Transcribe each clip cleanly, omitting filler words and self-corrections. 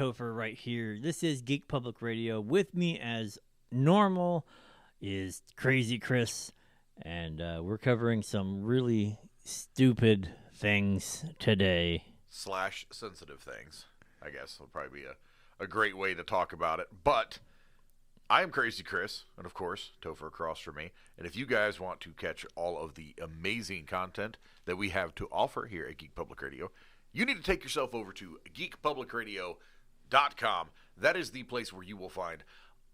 Topher right here. This is Geek Public Radio. With me as normal is Crazy Chris, and we're covering some really stupid things today. / sensitive things, I guess will probably be a great way to talk about it. But I am Crazy Chris, and of course, Topher across from me. And if you guys want to catch all of the amazing content that we have to offer here at Geek Public Radio, you need to take yourself over to geekpublicradio.com. That is the place where you will find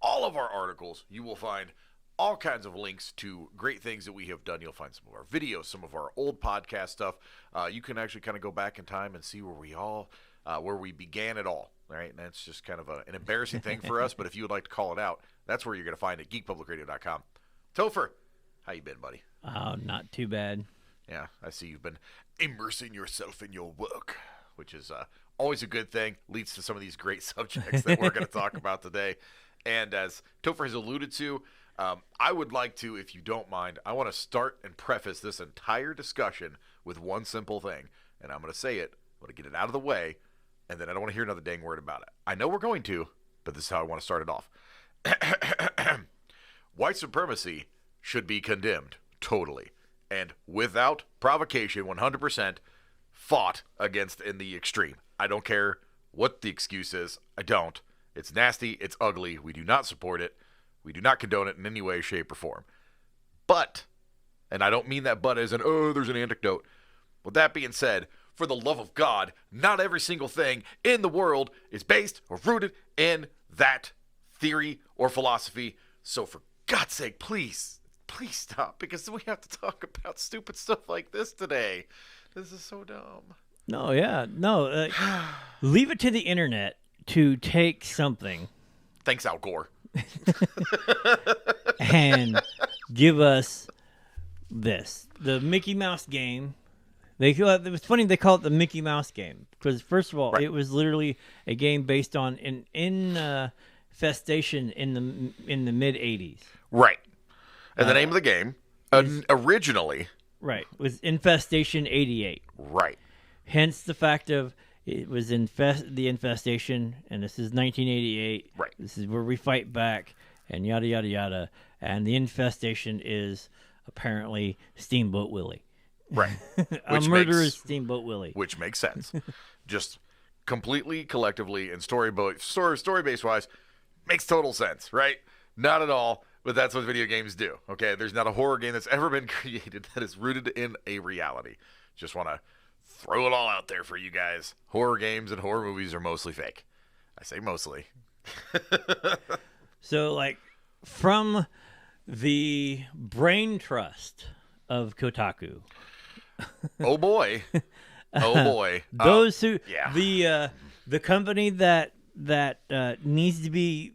all of our articles. You will find all kinds of links to great things that we have done. You'll find some of our videos, some of our old podcast stuff. You can actually kind of go back in time and see where we began it all. Right, and that's just kind of an embarrassing thing for us, but if you would like to call it out, that's where you're going to find it, geekpublicradio.com. Topher, how you been, buddy? Oh, not too bad. Yeah, I see you've been immersing yourself in your work, which is always a good thing, leads to some of these great subjects that we're going to talk about today. And as Topher has alluded to, I would like to, if you don't mind, I want to start and preface this entire discussion with one simple thing, and I'm going to say it, I'm going to get it out of the way, and then I don't want to hear another dang word about it. I know we're going to, but this is how I want to start it off. White supremacy should be condemned, totally. And without provocation, 100% fought against in the extreme. I don't care what the excuse is. I don't. It's nasty. It's ugly. We do not support it. We do not condone it in any way, shape, or form. But, and I don't mean that but as there's an anecdote. With that being said, for the love of God, not every single thing in the world is based or rooted in that theory or philosophy. So for God's sake, please stop, because we have to talk about stupid stuff like this today. This is so dumb. No, leave it to the internet to take something. Thanks, Al Gore. And give us this. The Mickey Mouse game. It was funny they call it the Mickey Mouse game because, first of all, right. It was literally a game based on an infestation in the mid '80s. Right, and the name of the game originally was Infestation '88. Right. Hence the fact of it was the infestation, and this is 1988. Right. This is where we fight back, and yada yada yada. And the infestation is apparently Steamboat Willie. Right. A murderous Steamboat Willie. Which makes sense. Just completely, collectively, and story-based wise, makes total sense, right? Not at all, but that's what video games do, okay? There's not a horror game that's ever been created that is rooted in a reality. Just want to throw it all out there for you guys. Horror games and horror movies are mostly fake. I say mostly. So, from the brain trust of Kotaku... Oh boy! Those who the company that needs to be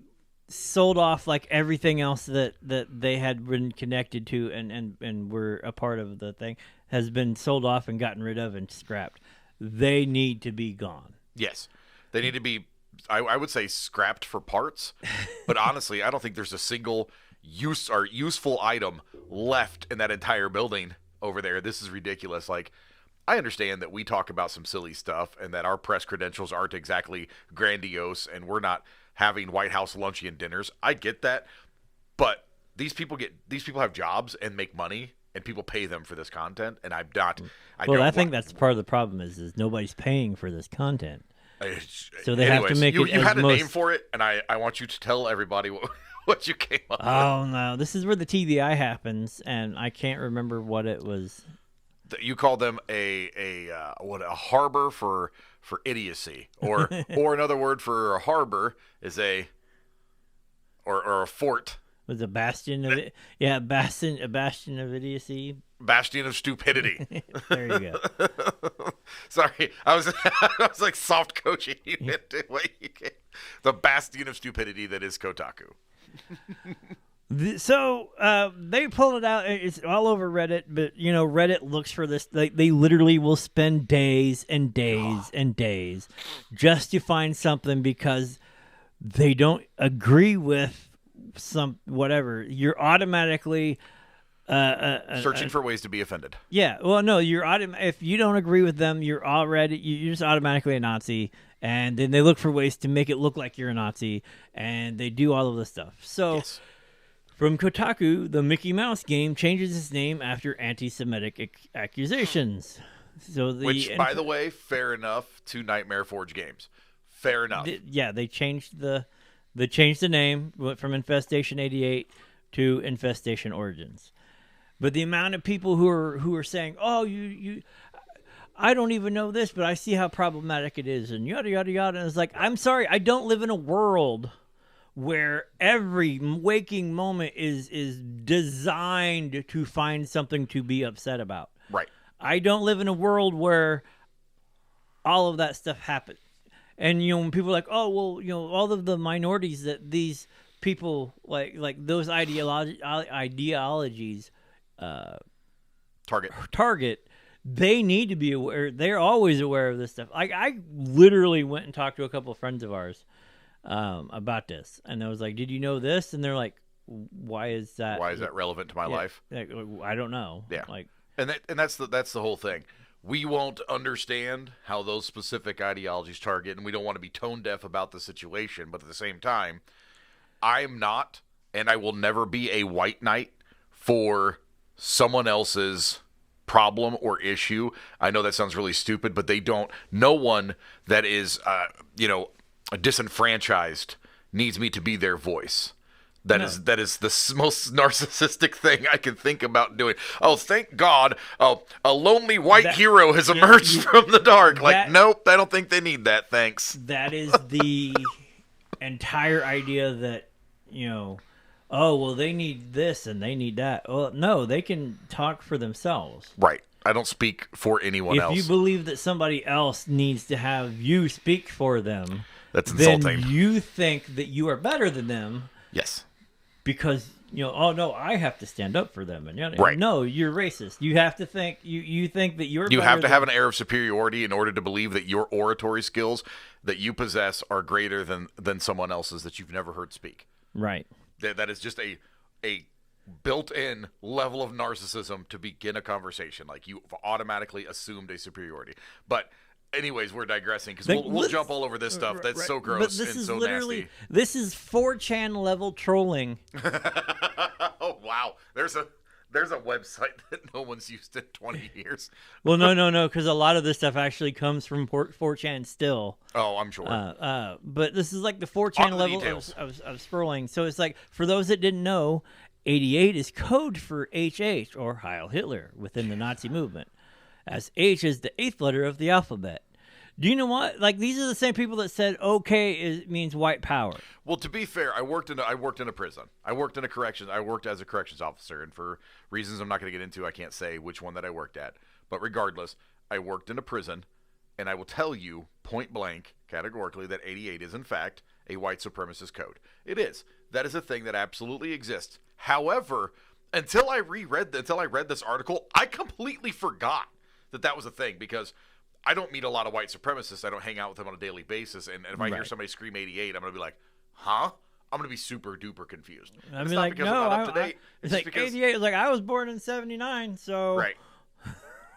sold off like everything else that they had been connected to and were a part of the thing has been sold off and gotten rid of and scrapped. They need to be gone. Yes, they need to be. I would say scrapped for parts, but honestly, I don't think there's a single useful item left in that entire building. Over there, this is ridiculous. I understand that we talk about some silly stuff and that our press credentials aren't exactly grandiose and we're not having White House luncheon dinners. I get that, but these people have jobs and make money and people pay them for this content, and I'm not. I think that's part of the problem is nobody's paying for this content, so they have to make it. You had a name for it, and I want you to tell everybody what you came up with. Oh, no. This is where the TBI happens, and I can't remember what it was. You call them a harbor for idiocy, or another word for a harbor is a fort. Was a bastion of it? Yeah, a bastion of idiocy. Bastion of stupidity. There you go. Sorry, I was soft coaching you into what you came. The bastion of stupidity that is Kotaku. So they pulled it out. It's all over Reddit, but Reddit looks for this. They literally will spend days and days and days just to find something because they don't agree with some whatever. You're automatically searching for ways to be offended. Yeah, well, no, if you don't agree with them, you're just automatically a Nazi, and then they look for ways to make it look like you're a Nazi, and they do all of this stuff. So, from Kotaku, the Mickey Mouse game changes its name after anti-Semitic accusations. So which, by the way, fair enough to Nightmare Forge games. Fair enough. They changed the name, went from Infestation 88 to Infestation Origins. But the amount of people who are saying, "Oh, you I don't even know this, but I see how problematic it is," and yada yada yada, and it's like, I'm sorry, I don't live in a world where every waking moment is designed to find something to be upset about. Right. I don't live in a world where all of that stuff happens. And, when people are like, oh, well, all of the minorities that these people, like those ideologies target, they need to be aware. They're always aware of this stuff. I literally went and talked to a couple of friends of ours about this. And I was like, did you know this? And they're like, why is that? Why is that relevant to my life? Like, I don't know. Yeah. And that's the whole thing. We won't understand how those specific ideologies target, and we don't want to be tone deaf about the situation. But at the same time, I'm not, and I will never be a white knight for someone else's problem or issue. I know that sounds really stupid, but no one that is, disenfranchised needs me to be their voice. That is the most narcissistic thing I can think about doing. Oh, thank God, a lonely white hero has emerged from the dark. Nope, I don't think they need that, thanks. That is the entire idea that, oh, well, they need this and they need that. Well, no, they can talk for themselves. Right. I don't speak for anyone else. If you believe that somebody else needs to have you speak for them, that's insulting. Then you think that you are better than them. Yes. Because, oh, no, I have to stand up for them. And right. No, you're racist. You have to think, you think that you're You have to have an air of superiority in order to believe that your oratory skills that you possess are greater than someone else's that you've never heard speak. Right. That is just a built-in level of narcissism to begin a conversation. Like, you've automatically assumed a superiority. But anyways, we're digressing because we'll jump all over this stuff. That's so gross and so nasty. This is 4chan level trolling. Oh wow, there's a website that no one's used in 20 years. Well, no, because a lot of this stuff actually comes from 4chan still. Oh, I'm sure. But this is like the 4chan level of scrolling. So it's like, for those that didn't know, 88 is code for HH, or Heil Hitler, within the Nazi movement, as H is the 8th letter of the alphabet. Do you know what? Like, these are the same people that said "okay" means white power. Well, to be fair, I worked in a prison. I worked in a corrections. I worked as a corrections officer, and for reasons I'm not going to get into, I can't say which one that I worked at. But regardless, I worked in a prison, and I will tell you point blank, categorically, that 88 is in fact a white supremacist code. It is. That is a thing that absolutely exists. However, until I read this article, I completely forgot that was a thing, because I don't meet a lot of white supremacists. I don't hang out with them on a daily basis. And if I hear somebody scream 88, I'm going to be like, huh? I'm going to be super duper confused. I mean, like, no, I'm up to date. It's like 88. It's like, I was born in 79, so. Right.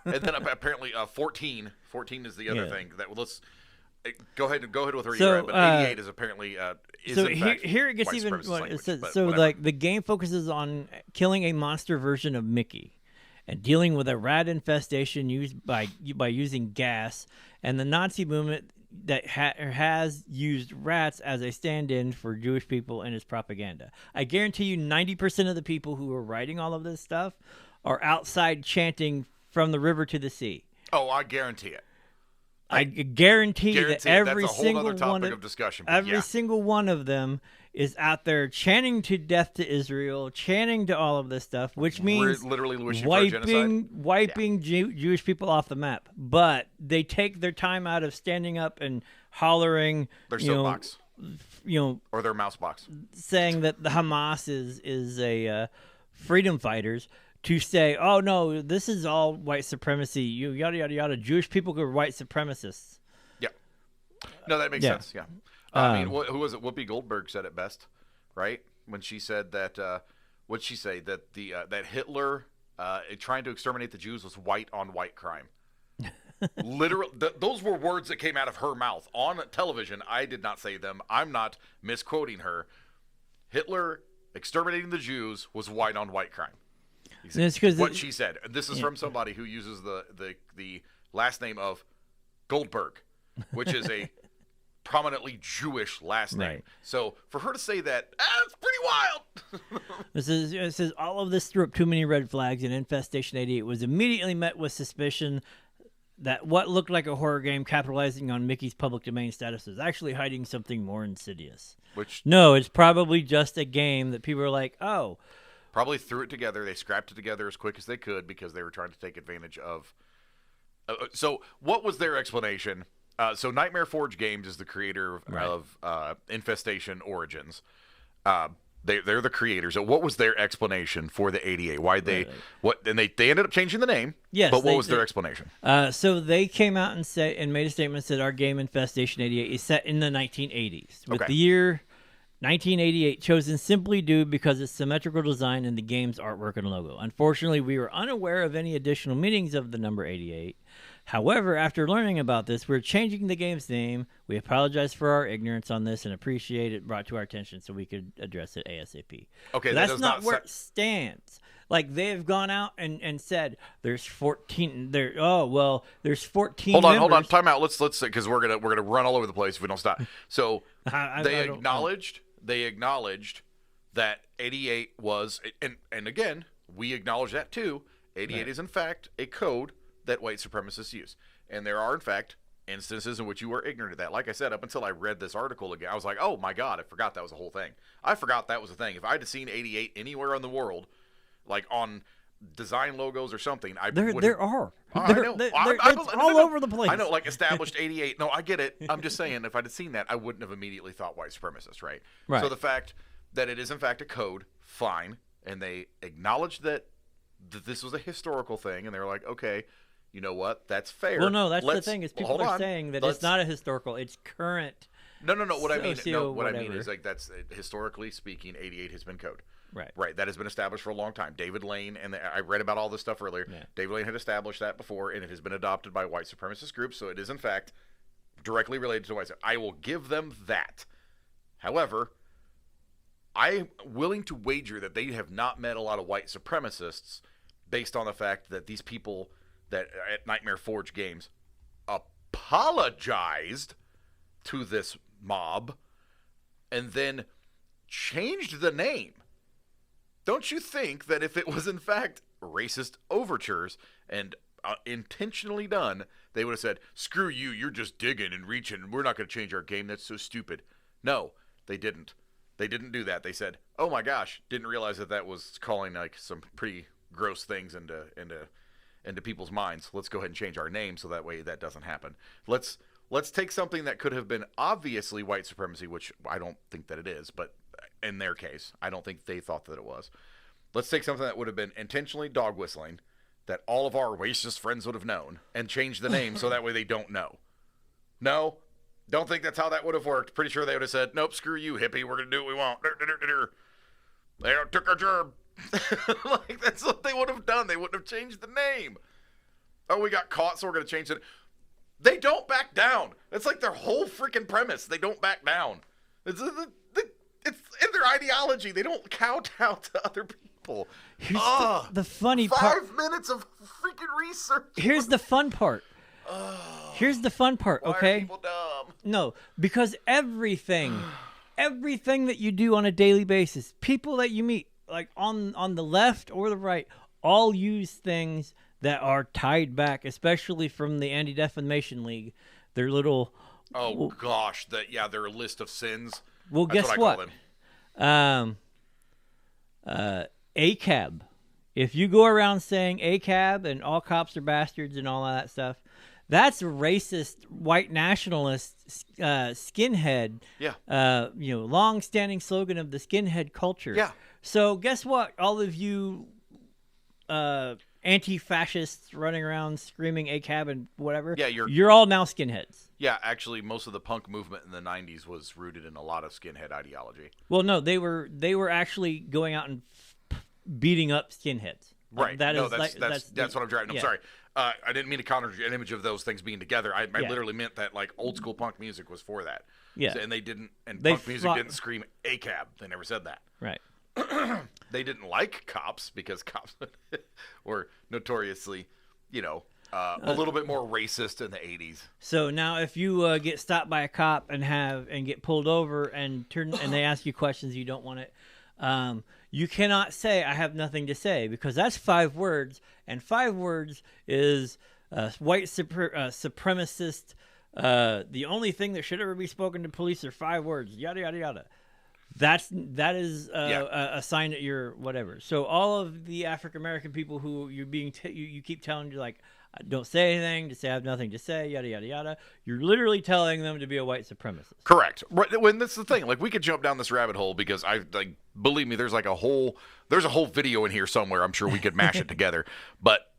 And then apparently 14 is the other thing. Let's go ahead with where you're at. But 88 is apparently so here it gets even. It says, so like, the game focuses on killing a monster version of Mickey and dealing with a rat infestation used by using gas, and the Nazi movement that has used rats as a stand-in for Jewish people in its propaganda. I guarantee you 90% of the people who are writing all of this stuff are outside chanting "from the river to the sea." Oh, I guarantee it. I guarantee that every that's a whole single other topic one of discussion. Every single one of them is out there chanting to death to Israel, chanting to all of this stuff, which means we're literally wishing for a genocide. Wiping Jewish people off the map. But they take their time out of standing up and hollering their soapbox, or their mouse box, saying that the Hamas is a freedom fighters, to say, oh no, this is all white supremacy. Yada yada yada. Jewish people are white supremacists. Yeah. No, that makes sense. Yeah. I mean, who was it? Whoopi Goldberg said it best, right? When she said that, what'd she say? That that Hitler trying to exterminate the Jews was white on white crime. Literally, those were words that came out of her mouth on television. I did not say them. I'm not misquoting her. Hitler exterminating the Jews was white-on-white crime. What she said. And this is from somebody who uses the last name of Goldberg, which is a prominently Jewish last name. Right. So for her to say that, it's pretty wild. It says, all of this threw up too many red flags, and Infestation 88 was immediately met with suspicion that what looked like a horror game capitalizing on Mickey's public domain status was actually hiding something more insidious. No, it's probably just a game that people are like, oh. Probably threw it together. They scrapped it together as quick as they could because they were trying to take advantage of. So what was their explanation? So Nightmare Forge Games is the creator of Infestation Origins. They're the creators. So what was their explanation for the 88? Why they and they ended up changing the name. Yes, but what was their explanation? So they came out and made a statement that said our game Infestation 88 is set in the 1980s with the year 1988 chosen simply due because its symmetrical design and the game's artwork and logo. Unfortunately, we were unaware of any additional meanings of the number 88. However, after learning about this, we're changing the game's name. We apologize for our ignorance on this and appreciate it brought to our attention so we could address it ASAP. Okay, that's not where it stands. Like, they've gone out and said there's 14 there. Oh, well, there's 14 Hold on, time out. Let's because we're gonna run all over the place if we don't stop. So they acknowledged that 88 was, and again, we acknowledge that too. 88 is in fact a code that white supremacists use. And there are, in fact, instances in which you were ignorant of that. Like I said, up until I read this article again, I was like, oh my God, I forgot that was a whole thing. I forgot that was a thing. If I'd have seen 88 anywhere in the world, like on design logos or something, there are. I know. It's all over the place. I know, like established 88. No, I get it. I'm just saying, if I'd have seen that, I wouldn't have immediately thought white supremacist, right? So the fact that it is, in fact, a code, fine. And they acknowledged that this was a historical thing, and they were like, okay, you know what? That's fair. Well, no, that's the thing is people are saying that it's not a historical; it's current. No. What I mean is like that's historically speaking, 88 has been code. Right. That has been established for a long time. David Lane I read about all this stuff earlier. Yeah. David Lane had established that before, and it has been adopted by white supremacist groups. So it is in fact directly related to white. I will give them that. However, I'm willing to wager that they have not met a lot of white supremacists based on the fact that these people that at Nightmare Forge Games apologized to this mob and then changed the name. Don't you think that if it was in fact racist overtures and intentionally done, they would have said, screw you, you're just digging and reaching, we're not going to change our game, that's so stupid. No, they didn't. They didn't do that. They said, oh my gosh, didn't realize that was calling like some pretty gross things into people's minds. Let's go ahead and change our name so that way that doesn't happen. Let's take something that could have been obviously white supremacy, which I don't think that it is, but in their case, I don't think they thought that it was. Let's take something that would have been intentionally dog whistling that all of our racist friends would have known and change the name so that way they don't know. No, don't think that's how that would have worked. Pretty sure they would have said, nope, screw you, hippie. We're going to do what we want. They took our job. Like, that's what they would have done. They wouldn't have changed the name. Oh, we got caught, so we're going to change it. They don't back down. It's like their whole freaking premise. They don't back down. It's in their ideology. They don't kowtow to other people. Here's the funny part. 5 minutes of freaking research. Here's the fun part. Here's the fun part, okay? Why are people dumb? No, because everything that you do on a daily basis, people that you meet, like on the left or the right, all use things that are tied back, especially from the Anti-Defamation League. Their little... Oh, gosh. Their list of sins. Well, That's guess what? ACAB. If you go around saying ACAB and all cops are bastards and all of that stuff, that's a racist, white nationalist, skinhead. Yeah. Long-standing slogan of the skinhead culture. Yeah. So guess what? All of you anti-fascists running around screaming ACAB and whatever. Yeah, you're all now skinheads. Yeah, actually, most of the punk movement in the 90s was rooted in a lot of skinhead ideology. Well, no, they were actually going out and beating up skinheads. Right. That no, is that's what I'm driving. I'm sorry. I didn't mean to counter an image of those things being together. I literally meant that like old school punk music was for that. Yeah. So, and punk music didn't scream ACAB. They never said that. Right. They didn't like cops because cops were notoriously, a little bit more racist in the 80s. So now if you get stopped by a cop and get pulled over and they ask you questions you don't want it, you cannot say I have nothing to say, because that's 5 words, and 5 words is white supremacist. The only thing that should ever be spoken to police are 5 words. Yada yada yada. That is a sign that you're whatever. So all of the African American people who you're being you keep telling, you're like, don't say anything, just say I have nothing to say, yada yada yada. You're literally telling them to be a white supremacist. Correct. Right. When that's the thing. Like, we could jump down this rabbit hole, because believe me, there's a whole video in here somewhere. I'm sure we could mash it together. But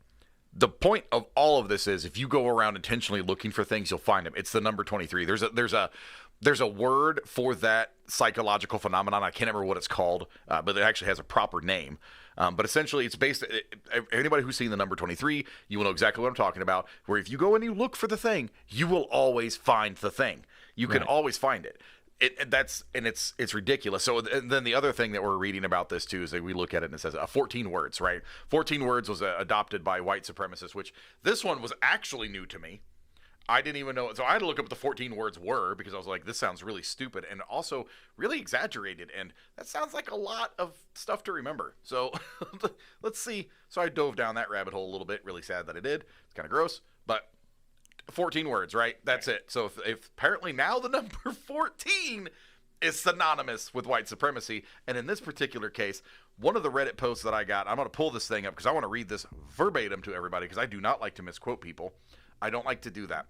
the point of all of this is, if you go around intentionally looking for things, you'll find them. It's the number 23. There's a word for that psychological phenomenon. I can't remember what it's called, but it actually has a proper name. But essentially, it's based. Anybody who's seen the number 23, you will know exactly what I'm talking about. Where if you go and you look for the thing, you will always find the thing. You can always find it. It's ridiculous. So then the other thing that we're reading about this too is that we look at it and it says 14 words, right? 14 words was adopted by white supremacists, which this one was actually new to me. I didn't even know it. So I had to look up what the 14 words were, because I was like, this sounds really stupid and also really exaggerated. And that sounds like a lot of stuff to remember. So let's see. So I dove down that rabbit hole a little bit. Really sad that I did. It's kind of gross, but 14 words, right? That's it. So if apparently now the number 14 is synonymous with white supremacy. And in this particular case, one of the Reddit posts that I got, I'm going to pull this thing up because I want to read this verbatim to everybody, because I do not like to misquote people. I don't like to do that.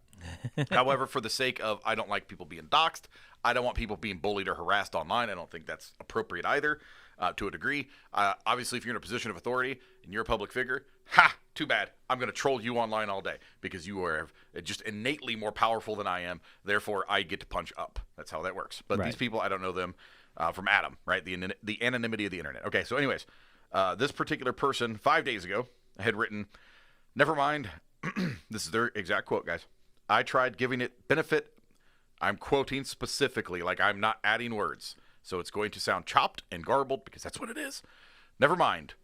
However, for the sake of, I don't like people being doxxed. I don't want people being bullied or harassed online. I don't think that's appropriate either, to a degree. Obviously, if you're in a position of authority and you're a public figure, too bad. I'm going to troll you online all day because you are just innately more powerful than I am. Therefore, I get to punch up. That's how that works. But these people, I don't know them from Adam, right? The anonymity of the internet. Okay, so anyways, this particular person 5 days ago had written, never mind. This is their exact quote, guys. I tried giving it benefit. I'm quoting specifically, like I'm not adding words. So it's going to sound chopped and garbled because that's what it is. Never mind.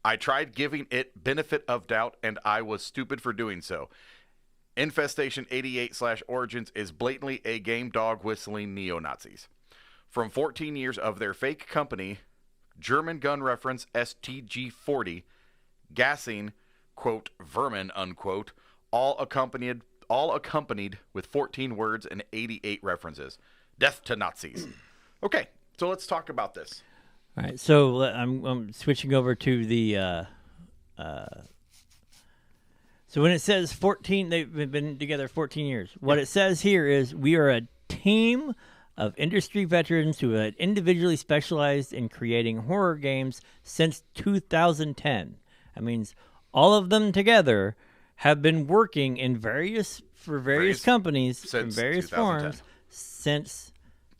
I tried giving it benefit of doubt, and I was stupid for doing so. Infestation 88/Origins is blatantly a game dog whistling neo-Nazis. From 14 years of their fake company, German gun reference STG-40, gassing, quote, vermin, unquote, all accompanied with 14 words and 88 references. Death to Nazis. Okay, so let's talk about this. All right, so I'm switching over to the. So when it says 14, they've been together 14 years. What it says here is, we are a team of industry veterans who had individually specialized in creating horror games since 2010. That means all of them together have been working in various companies in various forms since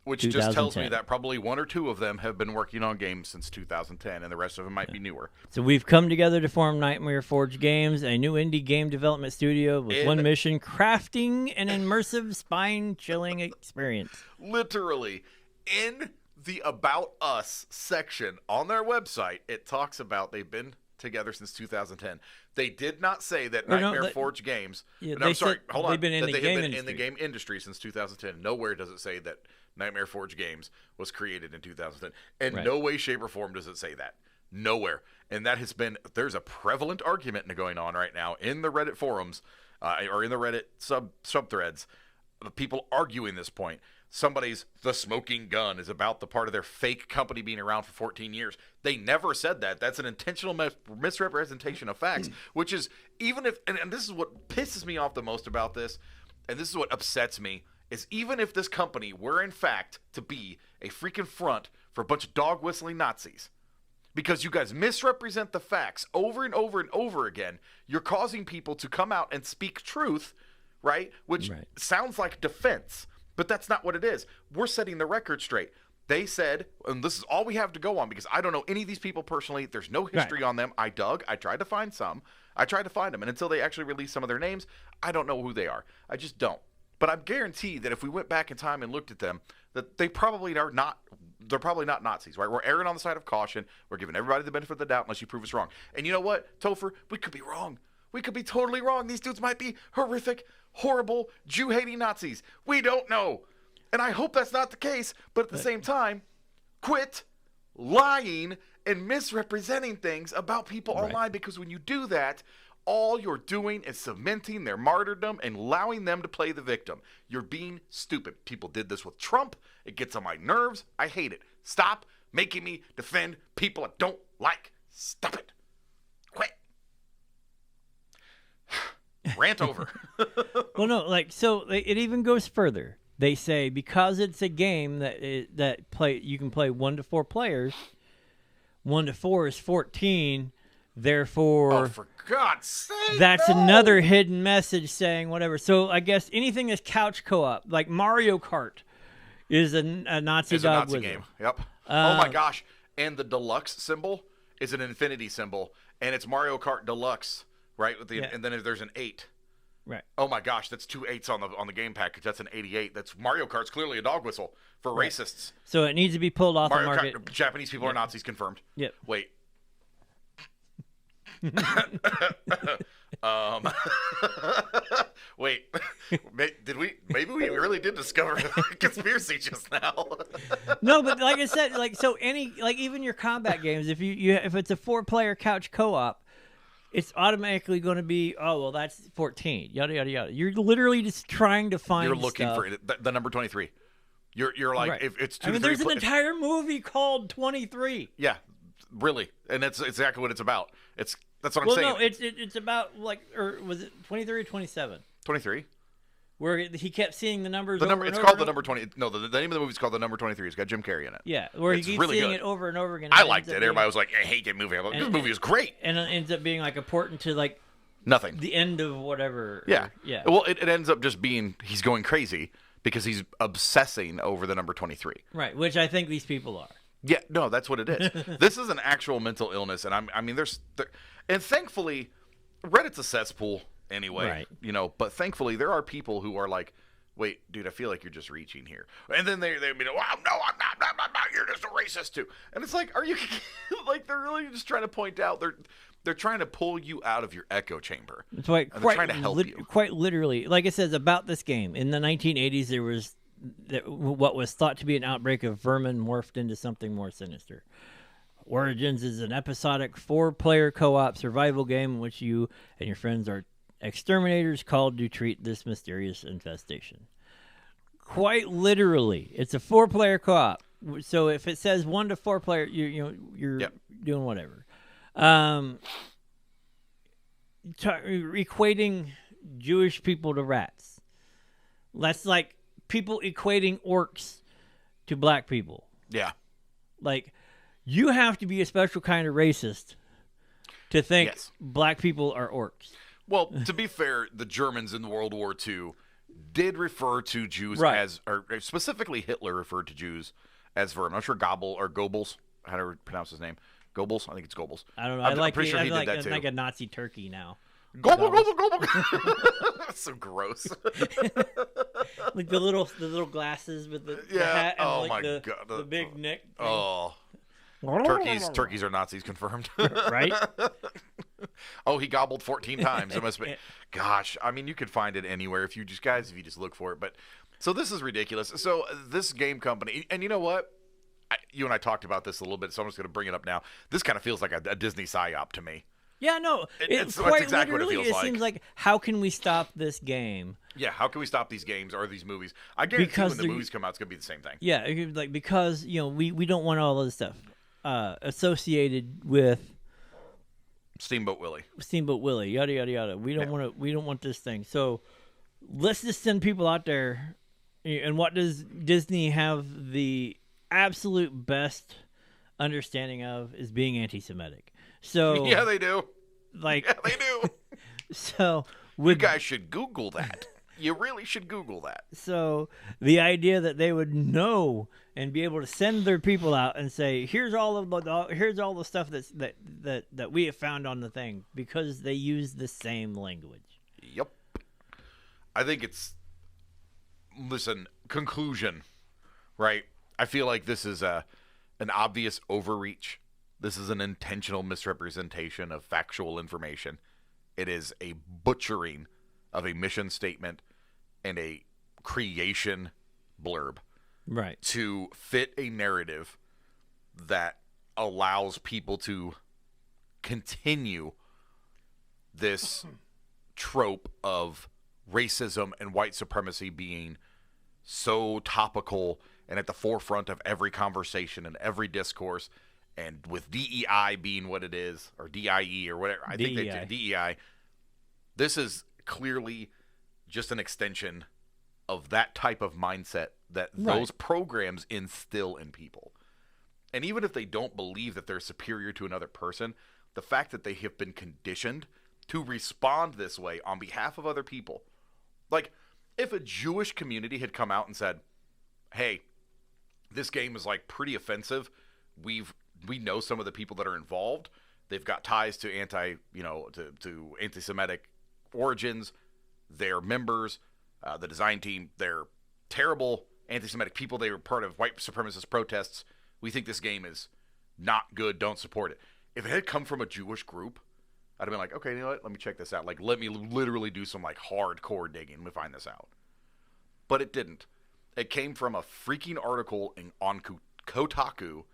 which 2010. Just tells me that probably 1 or 2 of them have been working on games since 2010, and the rest of them might be newer. So we've come together to form Nightmare Forge Games, a new indie game development studio with one mission: crafting an immersive, spine-chilling experience. Literally, in the About Us section on their website, it talks about they've been together since 2010. They did not say that Nightmare Forge Games. Yeah, no, I'm sorry. Hold on. They've been in that the they game have been industry. in the game industry since 2010. Nowhere does it say that Nightmare Forge Games was created in 2010. In no way, shape, or form does it say that. Nowhere. And that has been, there's a prevalent argument going on right now in the Reddit forums, or in the Reddit subthreads, of people arguing this point. The smoking gun is about the part of their fake company being around for 14 years. They never said that. That's an intentional misrepresentation of facts, which is, even if, and this is what pisses me off the most about this, and this is what upsets me, is even if this company were in fact to be a freaking front for a bunch of dog whistling Nazis, because you guys misrepresent the facts over and over and over again, you're causing people to come out and speak truth, right? Which sounds like defense. But that's not what it is. We're setting the record straight. They said, and this is all we have to go on because I don't know any of these people personally. There's no history on them. I tried to find some. I tried to find them. And until they actually release some of their names, I don't know who they are. I just don't. But I'm guaranteed that if we went back in time and looked at them, that they probably are not. They're probably not Nazis, right? We're erring on the side of caution. We're giving everybody the benefit of the doubt unless you prove us wrong. And you know what, Topher? We could be wrong. We could be totally wrong. These dudes might be horrific, horrible, Jew-hating Nazis. We don't know. And I hope that's not the case, but at the same time, quit lying and misrepresenting things about people online, because when you do that, all you're doing is cementing their martyrdom and allowing them to play the victim. You're being stupid. People did this with Trump. It gets on my nerves. I hate it. Stop making me defend people I don't like. Stop it. Quit. Rant over. Well, no, so it even goes further. They say because it's a game you can play 1 to 4 players. 1 to 4 is 14. Therefore, for God's sake, that's another hidden message saying whatever. So I guess anything that's couch co-op, like Mario Kart, is a Nazi it's dog a Nazi game. Yep. Oh my gosh! And the deluxe symbol is an infinity symbol, and it's Mario Kart Deluxe, right? And then there's an 8. Right. Oh my gosh, that's 2 8s on the game package. That's an 88. That's Mario Kart's clearly a dog whistle for racists. So it needs to be pulled off the market. Japanese people are Nazis, confirmed. Yep. Wait. Wait. Maybe we really did discover a conspiracy just now. No, but like I said, even your combat games, if it's a 4-player couch co-op, it's automatically going to be, that's 14, yada, yada, yada. You're literally just trying to find You're looking stuff. for the number 23. You're like, if it's 2 to 3. There's an entire movie called 23. Yeah, really. And that's exactly what it's about. That's what I'm saying. Well, no, it's about, or was it 23 or 27? 23. Where he kept seeing the numbers It's called the number 20. No, the name of the movie is called The Number 23. It's got Jim Carrey in it. Yeah, where he keeps really seeing it over and over again. I liked it. Everybody was like, I hate that movie. This movie is great. And it ends up being important to nothing. The end of whatever. Yeah. Yeah. Well, it ends up just being he's going crazy because he's obsessing over the number 23. Right, which I think these people are. Yeah, no, that's what it is. This is an actual mental illness, and and thankfully, Reddit's a cesspool anyway, right. But thankfully there are people who are like, wait, dude, I feel like you're just reaching here. And then they well, no, I'm not, you're just a racist too. And it's like, are you, they're really just trying to point out, they're trying to pull you out of your echo chamber. It's like, they're trying to help you. Quite literally, like it says about this game, in the 1980s, there was what was thought to be an outbreak of vermin morphed into something more sinister. Origins is an episodic 4-player co-op survival game in which you and your friends are exterminators called to treat this mysterious infestation. Quite literally, it's a 4-player co-op. So if it says 1 to 4 player, you're doing whatever. Equating Jewish people to rats. That's like people equating orcs to black people. Yeah. You have to be a special kind of racist to think black people are orcs. Well, to be fair, the Germans in World War II did refer to Jews or specifically Hitler referred to Jews as vermin. I'm sure Goebbels, how do I pronounce his name? Goebbels? I think it's Goebbels. I don't know. I'm pretty sure he did that too. Like a Nazi turkey now. Gobble. That's so gross. Like the little glasses with the hat and God. The big neck thing. Oh. Turkeys are Nazis, confirmed. Right? Oh, he gobbled 14 times. It must be. Gosh, I mean, you could find it anywhere if you just look for it. But so this is ridiculous. So this game company, and you know what? You and I talked about this a little bit, so I'm just going to bring it up now. This kind of feels like a Disney psyop to me. Yeah, no. It's exactly what it feels like. It seems like, how can we stop this game? Yeah, how can we stop these games or these movies? I guarantee when the movies come out, it's going to be the same thing. Yeah, because we don't want all of this stuff associated with Steamboat Willie, yada yada yada. We don't want this thing. So let's just send people out there. And what does Disney have the absolute best understanding of is being anti-Semitic. So yeah, they do. Yeah, they do. So you guys should Google that. You really should Google that. So the idea that they would know and be able to send their people out and say, here's all the stuff that we have found on the thing, because they use the same language. Yep. I think it's, listen, conclusion, right? I feel like this is an obvious overreach. This is an intentional misrepresentation of factual information. It is a butchering of a mission statement and a creation blurb, right, to fit a narrative that allows people to continue this trope of racism and white supremacy being so topical and at the forefront of every conversation and every discourse, and with DEI being what it is, or DIE or whatever. I think that DEI, this is clearly just an extension of that type of mindset that those programs instill in people. And even if they don't believe that they're superior to another person, the fact that they have been conditioned to respond this way on behalf of other people. Like, if a Jewish community had come out and said, hey, this game is like pretty offensive. We know some of the people that are involved. They've got ties to anti-Semitic origins. They're members, the design team. They're terrible anti-Semitic people. They were part of white supremacist protests. We think this game is not good. Don't support it. If it had come from a Jewish group, I'd have been like, okay, you know what? Let me check this out. Like, let me literally do some like hardcore digging. Let me find this out. But it didn't. It came from a freaking article on Kotaku,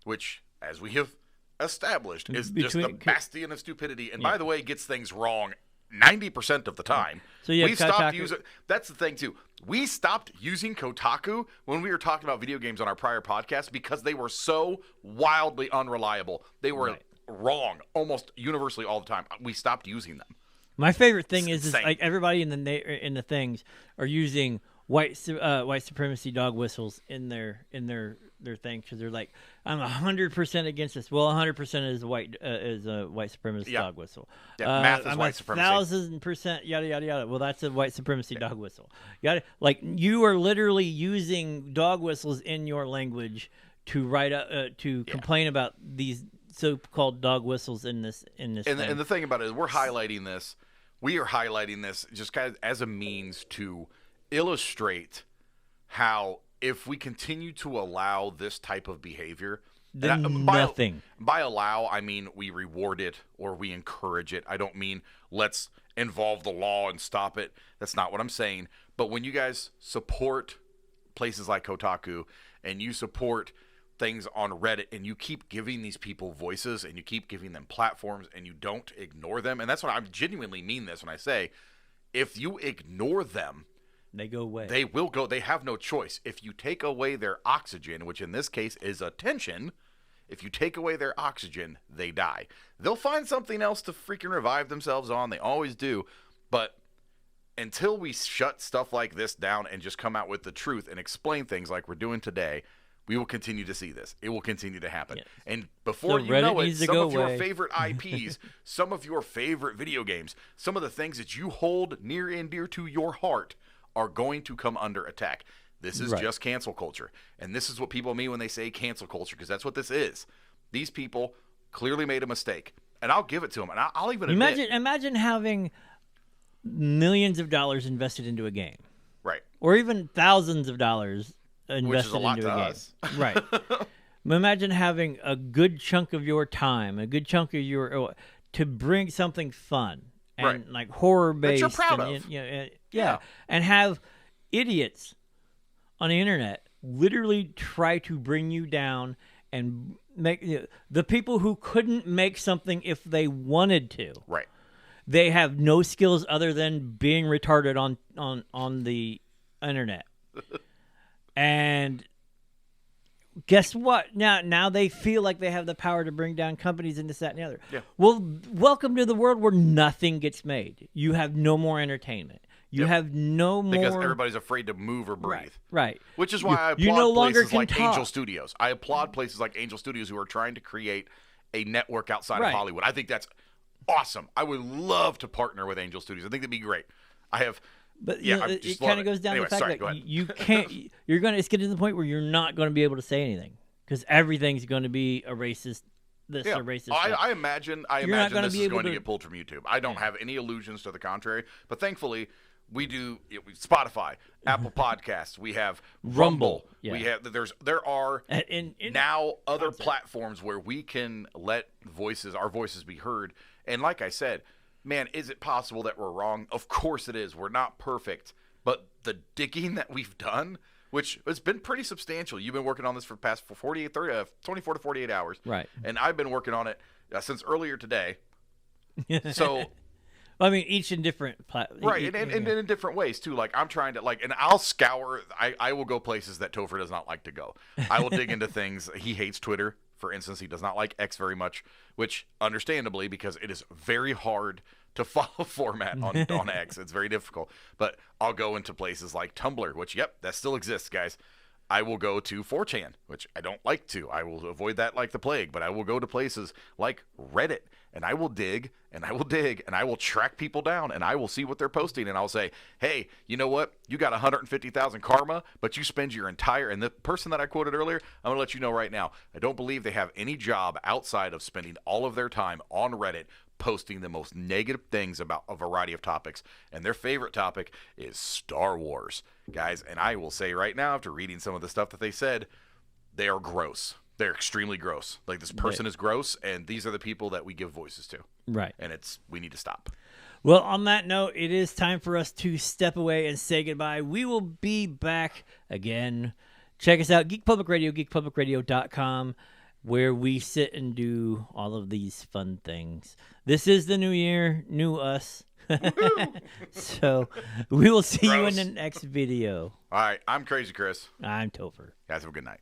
which, as we have established, is just the bastion of stupidity. And by the way, gets things wrong 90% of the time. So we stopped using. That's the thing too. We stopped using Kotaku when we were talking about video games on our prior podcast because they were so wildly unreliable. They were wrong almost universally all the time. We stopped using them. My favorite thing is like everybody in the things are using white supremacy dog whistles in their thing, because they're like, I'm 100% against this. Well, 100% is a white supremacist dog whistle. Yeah, math is white supremacy. 1,000% yada yada yada. Well, that's a white supremacy dog whistle. You are literally using dog whistles in your language to write to complain about these so-called dog whistles in this. And the thing about it is, we're highlighting this. We are highlighting this just kind of as a means to illustrate how, if we continue to allow this type of behavior, then nothing. By allow, I mean we reward it or we encourage it. I don't mean let's involve the law and stop it. That's not what I'm saying. But when you guys support places like Kotaku and you support things on Reddit and you keep giving these people voices and you keep giving them platforms and you don't ignore them, and that's what I genuinely mean this when I say, if you ignore them, they go away. They will go. They have no choice. If you take away their oxygen, which in this case is attention, if you take away their oxygen, they die. They'll find something else to freaking revive themselves on. They always do. But until we shut stuff like this down and just come out with the truth and explain things like we're doing today, we will continue to see this. It will continue to happen. Yes. And before you know it, some of your favorite IPs, some of your favorite video games, some of the things that you hold near and dear to your heart are going to come under attack. This is just cancel culture. And this is what people mean when they say cancel culture, because that's what this is. These people clearly made a mistake. And I'll give it to them. And I'll even admit. Imagine having millions of dollars invested into a game. Right. Or even thousands of dollars invested Which is a lot into to a game. Us. Right. Imagine having a good chunk of your time, a good chunk of your to bring something fun and like horror based that you're proud of. Yeah. And have idiots on the internet literally try to bring you down and make the people who couldn't make something if they wanted to. Right. They have no skills other than being retarded on the internet. And guess what? Now they feel like they have the power to bring down companies and this, that, and the other. Yeah. Well, welcome to the world where nothing gets made. You have no more entertainment. You have no more... Because everybody's afraid to move or breathe. Right. Which is why I applaud places like Angel Studios. I applaud places like Angel Studios who are trying to create a network outside of Hollywood. I think that's awesome. I would love to partner with Angel Studios. I think that'd be great. I have But it kind of goes down to the fact that you can't. It's getting to the point where you're not going to be able to say anything because everything's going to be a racist. A racist. I imagine this is going to get pulled from YouTube. I don't have any illusions to the contrary, but thankfully we do. Spotify, Apple Podcasts, we have Rumble. Yeah. We have there are now other platforms where we can let our voices be heard. And like I said, man, is it possible that we're wrong? Of course it is. We're not perfect, but the digging that we've done, which has been pretty substantial. You've been working on this for the past 24 to 48 hours. Right. And I've been working on it since earlier today. So, I mean, each in different right, and in different ways too. Like I'm trying to and I'll scour. I will go places that Topher does not like to go. I will dig into things. He hates Twitter, for instance. He does not like X very much, which understandably because it is very hard to follow format on X. It's very difficult. But I'll go into places like Tumblr, which that still exists, guys. I will go to 4chan, which I don't like to. I will avoid that like the plague, but I will go to places like Reddit, and I will dig, and I will dig, and I will track people down, and I will see what they're posting, and I'll say, hey, you know what? You got 150,000 karma, but you spend your entire, and the person that I quoted earlier, I'm going to let you know right now, I don't believe they have any job outside of spending all of their time on Reddit posting the most negative things about a variety of topics, and their favorite topic is Star Wars, guys. And I will say right now, after reading some of the stuff that they said, they are gross. They're extremely gross. Like, this person is gross, and these are the people that we give voices to. Right. And we need to stop. Well, on that note, it is time for us to step away and say goodbye. We will be back again. Check us out, Geek Public Radio, geekpublicradio.com, where we sit and do all of these fun things. This is the new year, new us. So we will see you in the next video. All right, I'm Crazy Chris. I'm Topher. Guys, have a good night.